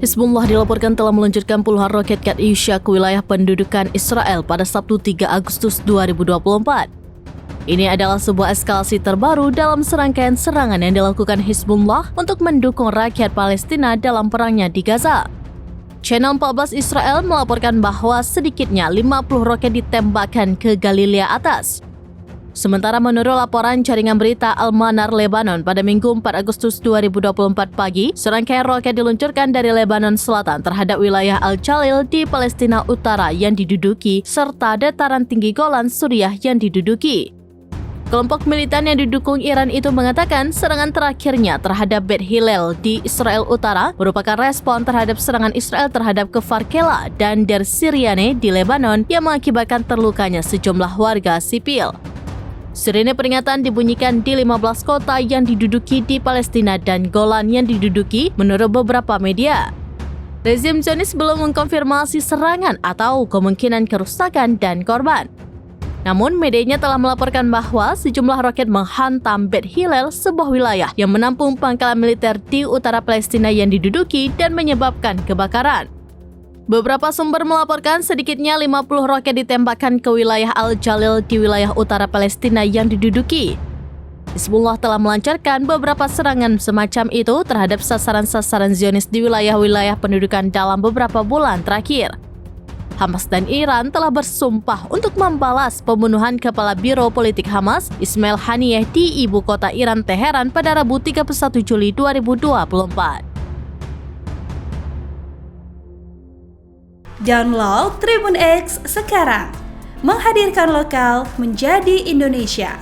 Hizbullah dilaporkan telah meluncurkan puluhan roket Katyusha ke wilayah pendudukan Israel pada Sabtu 3 Agustus 2024. Ini adalah sebuah eskalasi terbaru dalam serangkaian serangan yang dilakukan Hizbullah untuk mendukung rakyat Palestina dalam perangnya di Gaza. Channel 14 Israel melaporkan bahwa sedikitnya 50 roket ditembakkan ke Galilea Atas. Sementara menurut laporan jaringan berita Al-Manar Lebanon pada Minggu 4 Agustus 2024 pagi, serangkaian roket diluncurkan dari Lebanon Selatan terhadap wilayah Al-Jalil di Palestina Utara yang diduduki serta dataran tinggi Golan Suriah yang diduduki. Kelompok militan yang didukung Iran itu mengatakan serangan terakhirnya terhadap Beit Hillel di Israel Utara merupakan respon terhadap serangan Israel terhadap Kfar Kela dan Der Syriane di Lebanon yang mengakibatkan terlukanya sejumlah warga sipil. Sirine peringatan dibunyikan di 15 kota yang diduduki di Palestina dan Golan yang diduduki menurut beberapa media. Rezim Zionis belum mengkonfirmasi serangan atau kemungkinan kerusakan dan korban. Namun, medianya telah melaporkan bahwa sejumlah roket menghantam Beit Hillel, sebuah wilayah yang menampung pangkalan militer di utara Palestina yang diduduki dan menyebabkan kebakaran. Beberapa sumber melaporkan sedikitnya 50 roket ditembakkan ke wilayah Al-Jalil di wilayah utara Palestina yang diduduki. Hizbullah telah melancarkan beberapa serangan semacam itu terhadap sasaran-sasaran Zionis di wilayah-wilayah pendudukan dalam beberapa bulan terakhir. Hamas dan Iran telah bersumpah untuk membalas pembunuhan Kepala Biro Politik Hamas, Ismail Haniyeh, di ibu kota Iran, Teheran pada Rabu 31 Juli 2024. Download Tribun X sekarang, menghadirkan lokal menjadi Indonesia.